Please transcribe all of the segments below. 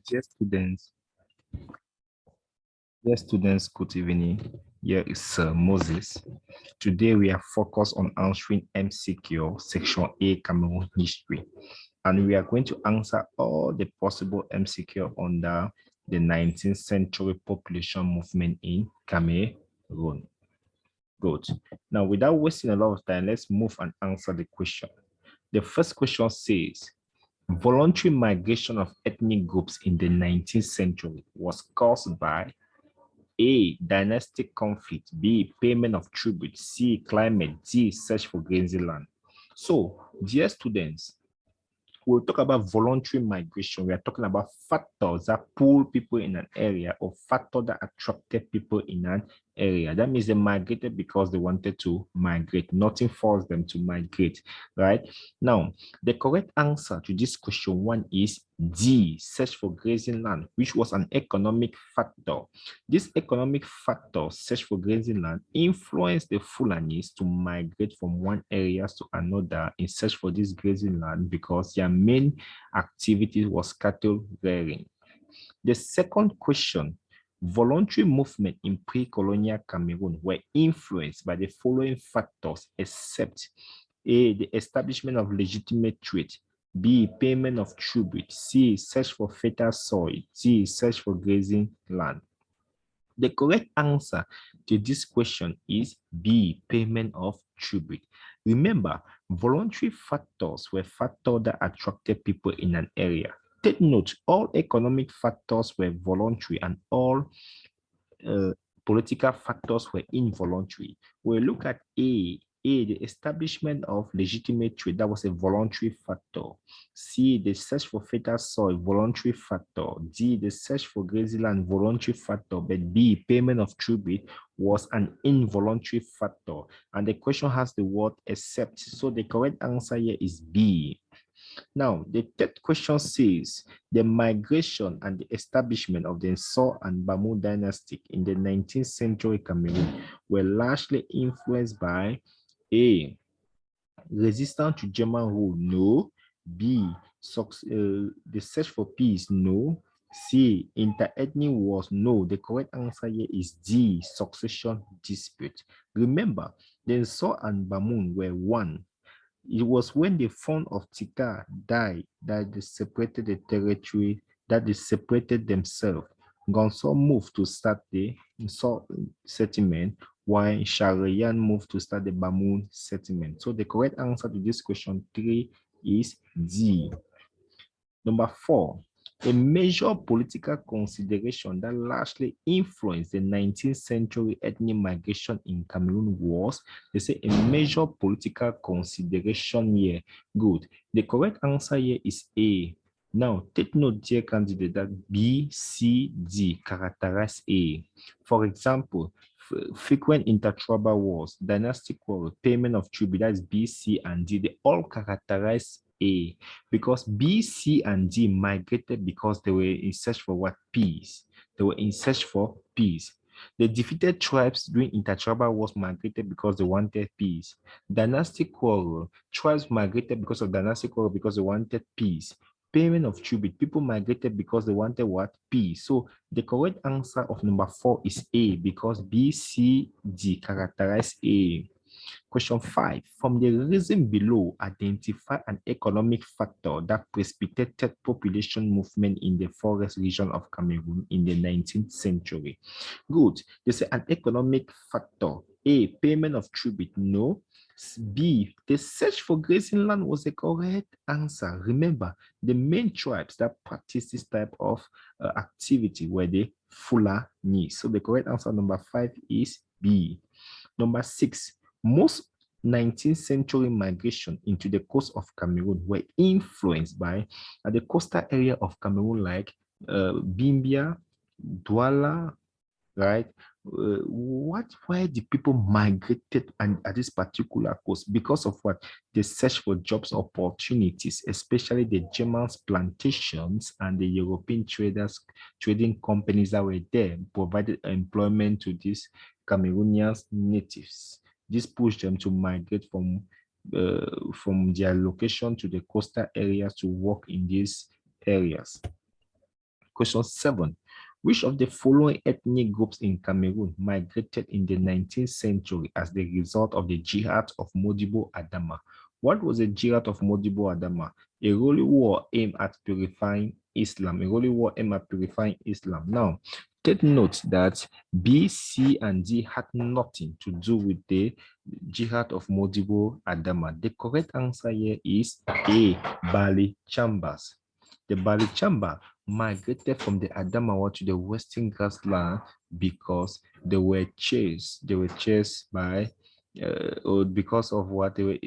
Dear students, good evening. Here is Sir Moses. Today we are focused on answering MCQ Section A Cameroon History, and we are going to answer all the possible MCQ under the 19th century population movement in Cameroon. Good. Now, without wasting a lot of time, let's move and answer the question. The first question says, voluntary migration of ethnic groups in the 19th century was caused by A. Dynastic conflict. B. Payment of tribute. C. Climate. D. Search for grazing land. So, dear students, we'll talk about voluntary migration. We are talking about factors that pull people in an area or factors that attracted people in an area. That means they migrated because they wanted to migrate. Nothing forced them to migrate, right? Now, the correct answer to this question one is D, search for grazing land, which was an economic factor. This economic factor, search for grazing land, influenced the Fulanis to migrate from one area to another in search for this grazing land because their main activity was cattle rearing. The second question, voluntary movement in pre-colonial Cameroon were influenced by the following factors except A, the establishment of legitimate trade, B, payment of tribute, C, search for fertile soil, D, search for grazing land. The correct answer to this question is B, payment of tribute. Remember, voluntary factors were factors that attracted people in an area. Take note, all economic factors were voluntary and all political factors were involuntary. We look at A, the establishment of legitimate trade, that was a voluntary factor. C, the search for fertile soil, voluntary factor. D, the search for grazing land, voluntary factor. But B, payment of tribute was an involuntary factor. And the question has the word except. So the correct answer here is B. Now, the third question says, the migration and the establishment of the Nso and Bamu dynasty in the 19th century Cameroon were largely influenced by A, resistance to German rule, no. B, the search for peace, no. C, inter-ethnic wars, no. The correct answer here is D, succession dispute. Remember, the Nso and Bamun were one. It was when the fount of Tika died that they separated the territory, that they separated themselves. Gonso moved to start the Nso settlement, while Sharayan moved to start the Bamun settlement. So the correct answer to this question 3 is D. Number 4, a major political consideration that largely influenced the 19th century ethnic migration in Cameroon was, they say, a major political consideration here. Good. The correct answer here is A. Now, take note, dear candidate, that B, C, D characterize A. For example, frequent intertribal wars, dynastic war, payment of tribute, that's B, C, and D, they all characterize A, because B, C, and D migrated because they were in search for what? Peace. They were in search for peace. The defeated tribes during intertribal wars migrated because they wanted peace. Dynastic quarrel, tribes migrated because of dynastic quarrel because they wanted peace. Payment of tribute, people migrated because they wanted what? Peace. So the correct answer of number 4 is A, because B, C, D characterize A. Question 5. From the reason below, identify an economic factor that precipitated population movement in the forest region of Cameroon in the 19th century. Good. They say an economic factor. A, payment of tribute. No. B, the search for grazing land was the correct answer. Remember, the main tribes that practice this type of activity were the Fulani. So the correct answer, number 5, is B. Number 6, most 19th century migration into the coast of Cameroon were influenced by the coastal area of Cameroon, like Bimbia, Douala, right? Why the people migrated at this particular coast? Because of what? They search for jobs opportunities, especially the Germans plantations and the European trading companies that were there provided employment to these Cameroonian natives. This pushed them to migrate from their location to the coastal areas to work in these areas. Question 7. Which of the following ethnic groups in Cameroon migrated in the 19th century as the result of the jihad of Modibo Adama? What was the jihad of Modibo Adama? A holy war aimed at purifying Islam. A holy war aimed at purifying Islam. Now, take note that B, C, and D had nothing to do with the jihad of Modibo Adama. The correct answer here is A, Bali Chambers. The Bali Chamba migrated from the Adamawa to the Western grassland because they were chased. They were chased by, or because of what they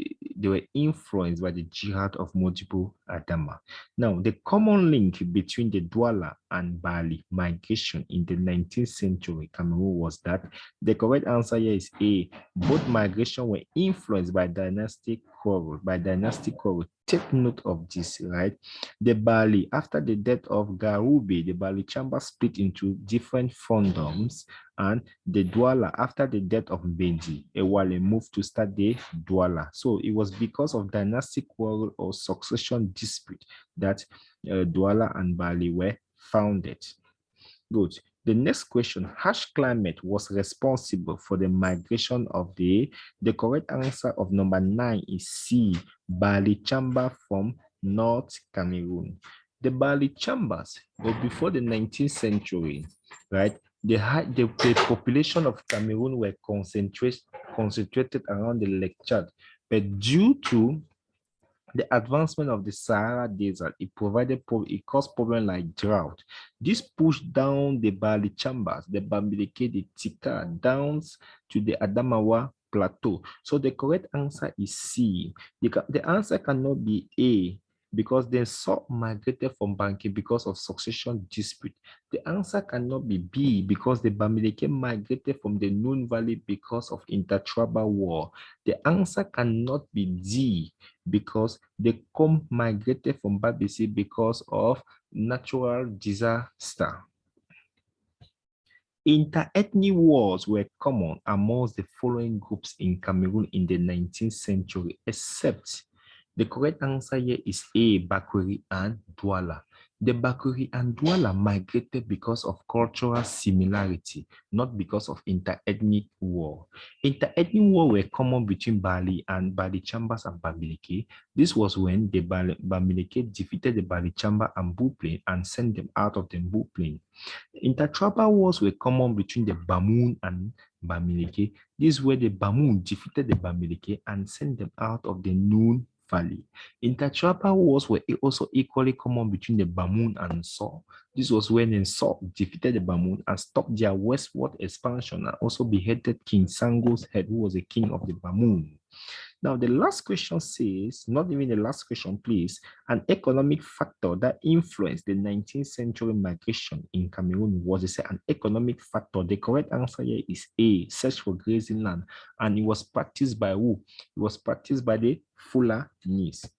were influenced by the jihad of Modibo Adama. Now, the common link between the Douala and Bali migration in the 19th century Cameroon was that the correct answer here is A. Both migration were influenced by dynastic quarrel. Take note of this, right? The Bali, after the death of Garubi, the Bali Chamba split into different fondoms, and the Douala, after the death of Benji, Ewale moved to start the Douala. So it was because of dynastic quarrel or succession dispute that Douala and Bali were founded. Good. The next question, harsh climate was responsible for the migration of the correct answer of number 9 is C, Bali Chamba from North Cameroon. The Bali Chambas were before the 19th century, right? The population of Cameroon were concentrated around the Lake Chad, but due to the advancement of the Sahara Desert, it caused problems like drought. This pushed down the Bali Chambers, the Bambileke, the Tika, down to the Adamawa Plateau. So the correct answer is C. The answer cannot be A because they migrated from Banki because of succession dispute. The answer cannot be B because the Bamileke migrated from the Noon Valley because of intertribal war. The answer cannot be D because they migrated from Babisi because of natural disaster. Inter-ethnic wars were common amongst the following groups in Cameroon in the 19th century, except the correct answer here is A, Bakweri and Douala. The Bakweri and Douala migrated because of cultural similarity, not because of inter-ethnic war. Inter-ethnic war were common between Bali and Bali Chambers and Bamileke. This was when the Bamileke defeated the Bali Chamba and Mbou Plain and sent them out of the Mbou Plain. Intertribal wars were common between the Bamoun and Bamileke. This is where the Bamoun defeated the Bamileke and sent them out of the Noon Valley. Intertribal wars were also equally common between the Bamoun and Nsor. This was when Nsor defeated the Bamoun and stopped their westward expansion and also beheaded King Sango's head, who was a king of the Bamoun. Now, the last question says, not even the last question, please, an economic factor that influenced the 19th century migration in Cameroon was an economic factor. The correct answer here is A, search for grazing land, and it was practiced by who? It was practiced by the Fulanis.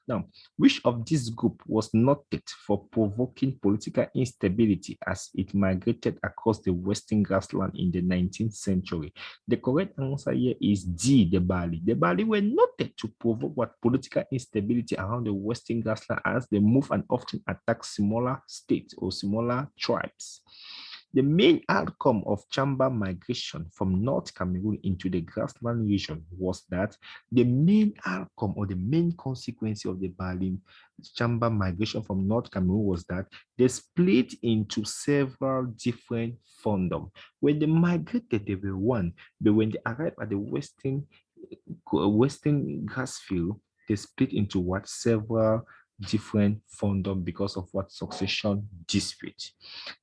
Now, which of this group was noted for provoking political instability as it migrated across the Western grassland in the 19th century? The correct answer here is D, the Bali. The Bali were noted to provoke political instability around the Western grassland as they move and often attack smaller states or smaller tribes. The main outcome of Chamba migration from North Cameroon into the grassland region was that the main outcome or the main consequence of the Bali Chamba migration from North Cameroon was that they split into several different fondoms. When they migrated, they were one, but when they arrived at the western grass field, they split into several different fondom because of succession dispute.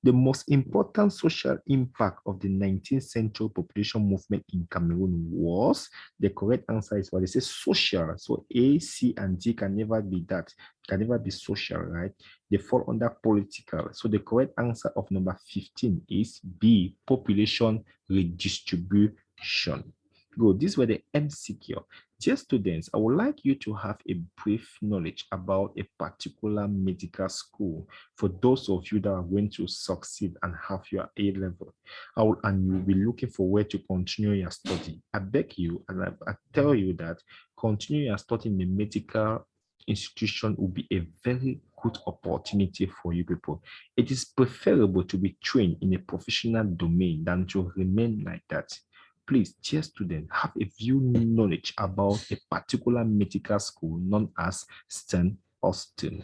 The most important social impact of the 19th century population movement in Cameroon was, the correct answer is what they say, social. So A, C, and D can never be that, can never be social, right? They fall under political. So the correct answer of number 15 is B, population redistribution. Good. These were the MCQ. Dear students, I would like you to have a brief knowledge about a particular medical school for those of you that are going to succeed and have your A level. And you'll be looking for where to continue your study. I beg you, and I tell you that continue your study in the medical institution will be a very good opportunity for you people. It is preferable to be trained in a professional domain than to remain like that. Please, dear students, have a few knowledge about a particular medical school known as STEM or STEM.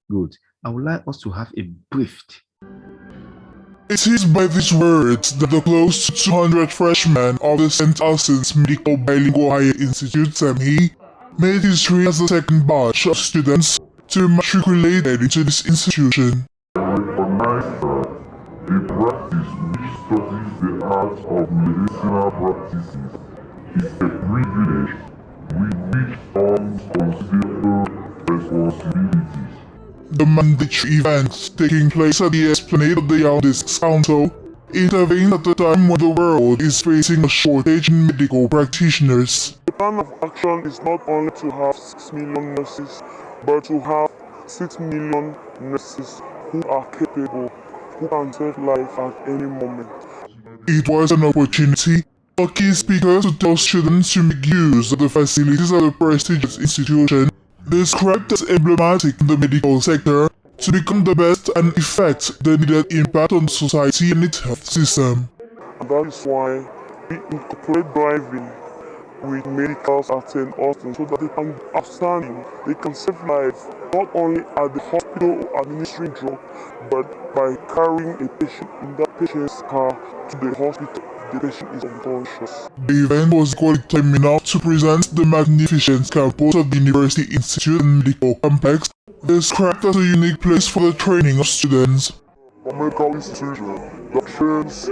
Good. I would like us to have a brief. It is by these words that the close to 200 freshmen of the St. Austin's Medical Bilingual Higher Institute (SEMHI) made history as the second batch of students to be matriculated into this institution. I recognize that a practice which studies the art of medicinal practices is a privilege with which comes considerable responsibilities. The mandatory event taking place at the Esplanade of the Yaoundé Council intervenes at a time when the world is facing a shortage in medical practitioners. The plan of action is not only to have 6 million nurses, but to have 6 million nurses who are capable, who can save life at any moment. It was an opportunity for key speakers to tell students to make use of the facilities of the prestigious institution, described as emblematic in the medical sector, to become the best and effect the needed impact on society and its health system. And that is why we incorporate driving with medicals at St. Austin so that they can be outstanding, they can save lives, not only at the hospital administering drug, but by carrying a patient in that patient's car to the hospital. The patient is unconscious. The event was equally time enough to present the magnificent campus of the University Institute and Medical Complex, described as a unique place for the training of students. A medical institution that trains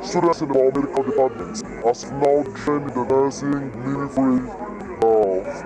students in the medical departments as now trained in the nursing, midwifery,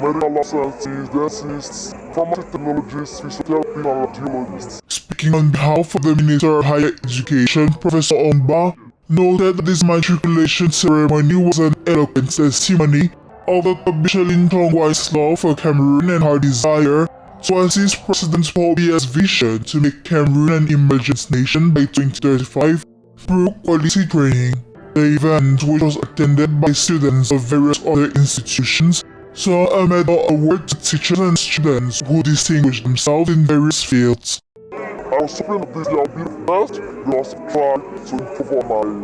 medical lab scientists, dentists, pharmacy technologists, physiotherapy, and radiologists. Speaking on behalf of the Minister of Higher Education, Professor Ongba noted that this matriculation ceremony was an eloquent testimony of the Michelin Tongwai's love for Cameroon and her desire to assist President Paul Biya's vision to make Cameroon an emergent nation by 2035 through quality training. The event, which was attended by students of various other institutions, saw a medal award to teachers and students who distinguished themselves in various fields. I was hoping that this year will be the best. We also try to improve on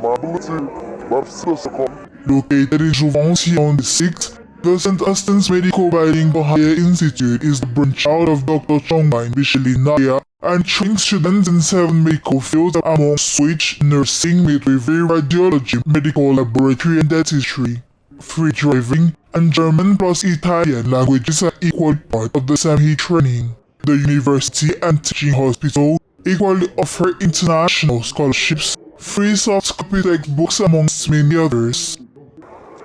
my ability, but still second. Located in Jouvency on the 6th, the St. Austin's Medical Bilingual Higher Institute is the brainchild of Dr. Chongwai Michelin Naya and trains students in 7 medical fields, amongst which nursing, midwifery, radiology, medical laboratory and dentistry. Free driving and German plus Italian languages are equal part of the SEMHI training. The university and teaching hospital equally offer international scholarships, free soft copy textbooks amongst many others.